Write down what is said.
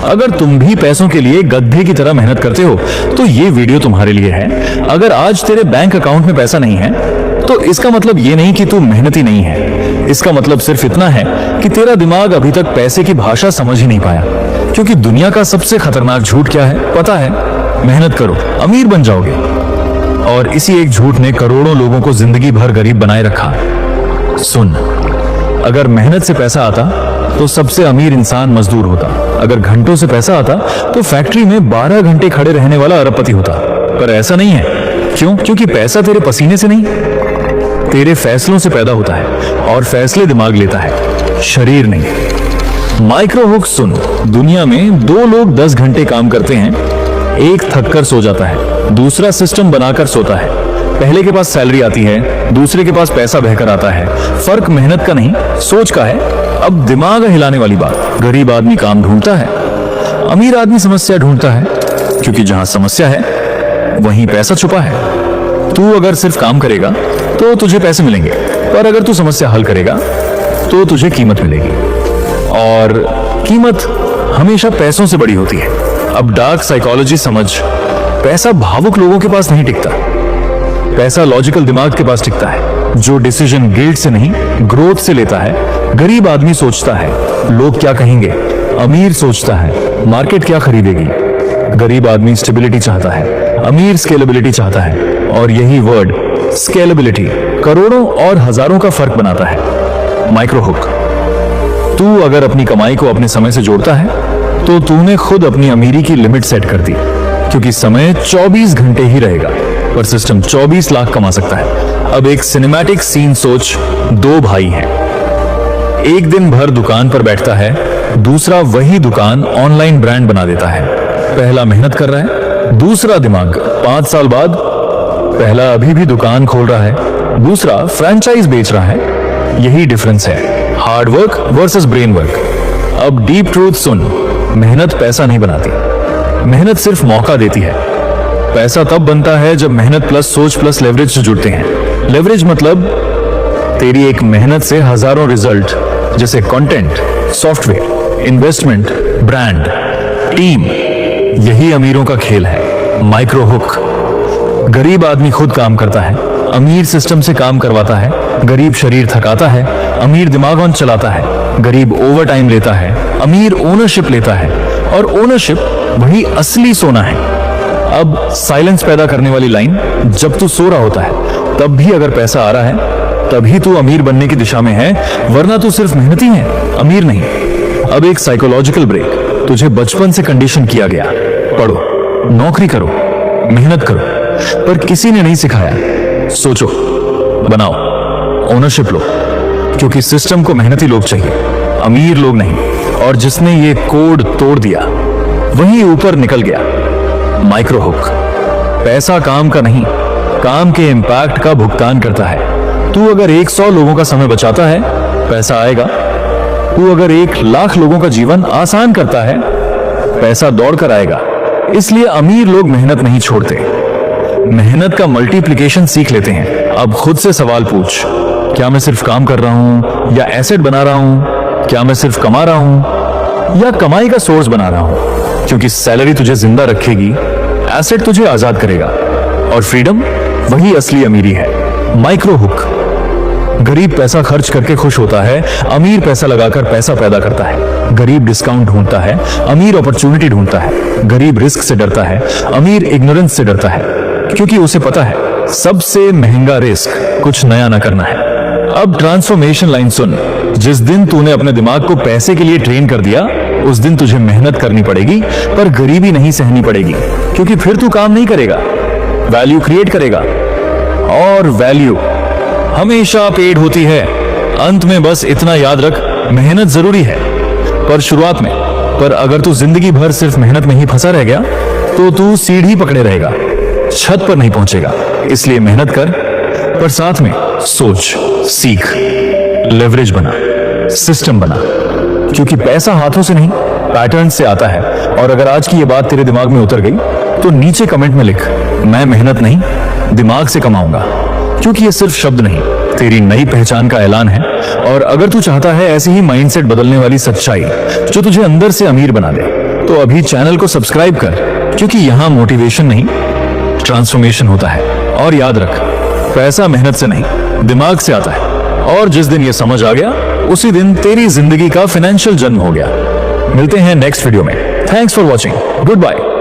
अगर तुम भी पैसों के लिए गधे की तरह मेहनत करते हो तो ये वीडियो तुम्हारे लिए है। अगर आज तेरे बैंक अकाउंट में पैसा नहीं है तो इसका मतलब ये नहीं कि तू मेहनती नहीं है। इसका मतलब सिर्फ इतना है कि तेरा दिमाग अभी तक पैसे की भाषा समझ ही नहीं पाया। क्योंकि दुनिया का सबसे खतरनाक झूठ क्या है पता है? मेहनत करो अमीर बन जाओगे। और इसी एक झूठ ने करोड़ों लोगों को जिंदगी भर गरीब बनाए रखा। सुन, अगर मेहनत से पैसा आता तो सबसे अमीर इंसान मजदूर होता। अगर घंटों से पैसा आता तो फैक्ट्री में 12 घंटे खड़े रहने वाला अरबपति होता। पर ऐसा नहीं है। क्यों? क्योंकि पैसा तेरे पसीने से नहीं, तेरे फैसलों से पैदा होता है। और फैसले दिमाग लेता है, शरीर नहीं। माइक्रो हुक सुन, दुनिया में 2 लोग 10 घंटे काम करते हैं। एक थककर सो जाता है, दूसरा सिस्टम बनाकर सोता है। पहले के पास सैलरी आती है, दूसरे के पास पैसा बहकर आता है। फर्क मेहनत का नहीं, सोच का है। अब दिमाग हिलाने वाली बात, गरीब आदमी काम ढूंढता है, अमीर आदमी समस्या ढूंढता है। क्योंकि जहां समस्या है वहीं पैसा छुपा है। तू अगर सिर्फ काम करेगा तो तुझे पैसे मिलेंगे, पर अगर तू समस्या हल करेगा तो तुझे कीमत मिलेगी। और कीमत हमेशा पैसों से बड़ी होती है। अब डार्क साइकोलॉजी समझ, पैसा भावुक लोगों के पास नहीं टिकता, पैसा लॉजिकल दिमाग के पास टिकता है, जो डिसीजन गिल्ट से नहीं ग्रोथ से लेता है। गरीब आदमी सोचता है लोग क्या कहेंगे, अमीर सोचता है मार्केट क्या खरीदेगी। गरीब आदमी स्टेबिलिटी चाहता है, अमीर स्केलेबिलिटी चाहता है। और यही वर्ड स्केलेबिलिटी करोड़ों और हजारों का फर्क बनाता है। माइक्रो हुक, तू अगर अपनी कमाई को अपने समय से जोड़ता है तो तूने खुद अपनी अमीरी की लिमिट सेट कर दी। क्योंकि समय 24 घंटे ही रहेगा, पर सिस्टम 24 लाख कमा सकता है। अब एक सिनेमैटिक सीन सोच, 2 भाई हैं, एक दिन भर दुकान पर बैठता है, दूसरा वही दुकान ऑनलाइन ब्रांड बना देता है। पहला मेहनत कर रहा है, दूसरा दिमाग। 5 साल बाद पहला अभी भी दुकान खोल रहा है, दूसरा फ्रेंचाइज बेच रहा है। यही डिफरेंस है, hard work versus brain work. अब डीप ट्रूथ सुन, मेहनत पैसा नहीं बनाती, मेहनत सिर्फ मौका देती है। पैसा तब बनता है जब मेहनत प्लस सोच प्लस लेवरेज जुड़ते हैं। लेवरेज मतलब तेरी एक मेहनत से हजारों रिजल्ट, जैसे content, software, investment, brand, team. यही अमीरों का खेल है। माइक्रो हुक, गरीब आदमी खुद काम करता है, अमीर सिस्टम से काम करवाता है। गरीब शरीर थकाता है, अमीर दिमाग ऑन चलाता है। गरीब ओवर टाइम लेता है, अमीर ओनरशिप लेता है। और ओनरशिप वही असली सोना है। अब साइलेंस पैदा करने वाली लाइन, जब तू सो रहा होता है तब भी अगर पैसा आ रहा है तभी तू अमीर बनने की दिशा में है, वरना तू सिर्फ मेहनती है, अमीर नहीं। अब एक साइकोलॉजिकल ब्रेक, तुझे बचपन से कंडीशन किया गया, पढ़ो, नौकरी करो, मेहनत करो, पर किसी ने नहीं सिखाया सोचो, बनाओ, ओनरशिप लो। क्योंकि सिस्टम को मेहनती लोग चाहिए, अमीर लोग नहीं। और जिसने ये कोड तोड़ दिया वही ऊपर निकल गया। माइक्रो हुक, पैसा काम का नहीं, काम के इंपैक्ट का भुगतान करता है। तू अगर 100 लोगों का समय बचाता है, पैसा आएगा। तू अगर 1 लाख लोगों का जीवन आसान करता है, पैसा दौड़ कर आएगा। इसलिए अमीर लोग मेहनत नहीं छोड़ते, मेहनत का मल्टीप्लिकेशन सीख लेते हैं। अब खुद से सवाल पूछ, क्या मैं सिर्फ काम कर रहा हूं या एसेट बना रहा हूं? क्या मैं सिर्फ कमा रहा हूं या कमाई का सोर्स बना रहा हूं? क्योंकि सैलरी तुझे जिंदा रखेगी, एसेट तुझे आजाद करेगा, और फ्रीडम वही असली अमीरी है। माइक्रो हुक, गरीब पैसा खर्च करके खुश होता है, अमीर पैसा लगाकर पैसा पैदा करता है। गरीब डिस्काउंट ढूंढता है, अमीर अपॉर्चुनिटी ढूंढता है। गरीब रिस्क से डरता है, अमीर इग्नोरेंस से डरता है। क्योंकि उसे पता है सबसे महंगा रिस्क कुछ नया ना करना है। अब ट्रांसफॉर्मेशन लाइन सुन, जिस दिन तूने अपने दिमाग को पैसे के लिए ट्रेन कर दिया, उस दिन तुझे मेहनत करनी पड़ेगी, पर गरीबी नहीं सहनी पड़ेगी। क्योंकि फिर तू काम नहीं करेगा, वैल्यू क्रिएट करेगा। और वैल्यू हमेशा पेड होती है। अंत में बस इतना याद रख, मेहनत जरूरी है पर शुरुआत में। पर अगर तू जिंदगी भर सिर्फ मेहनत में ही फंसा रह गया तो तू सीढ़ी पकड़े रहेगा, छत पर नहीं पहुंचेगा। इसलिए मेहनत कर, पर साथ में सोच, सीख, लेवरेज बना, सिस्टम बना। क्योंकि पैसा हाथों से नहीं, पैटर्न से आता है। और अगर आज की ये बात तेरे दिमाग में उतर गई तो नीचे कमेंट में लिख, मैं मेहनत नहीं दिमाग से कमाऊंगा। क्योंकि ये सिर्फ शब्द नहीं, तेरी नई पहचान का ऐलान है। और अगर तू चाहता है ऐसी ही माइंडसेट बदलने वाली सच्चाई जो तुझे अंदर से अमीर बना दे, तो अभी चैनल को सब्सक्राइब कर, क्योंकि यहाँ मोटिवेशन नहीं ट्रांसफॉर्मेशन होता है। और याद रख, पैसा मेहनत से नहीं दिमाग से आता है, और जिस दिन ये समझ आ गया उसी दिन तेरी जिंदगी का फाइनेंशियल जन्म हो गया। मिलते हैं नेक्स्ट वीडियो में। Thanks for watching. Good bye.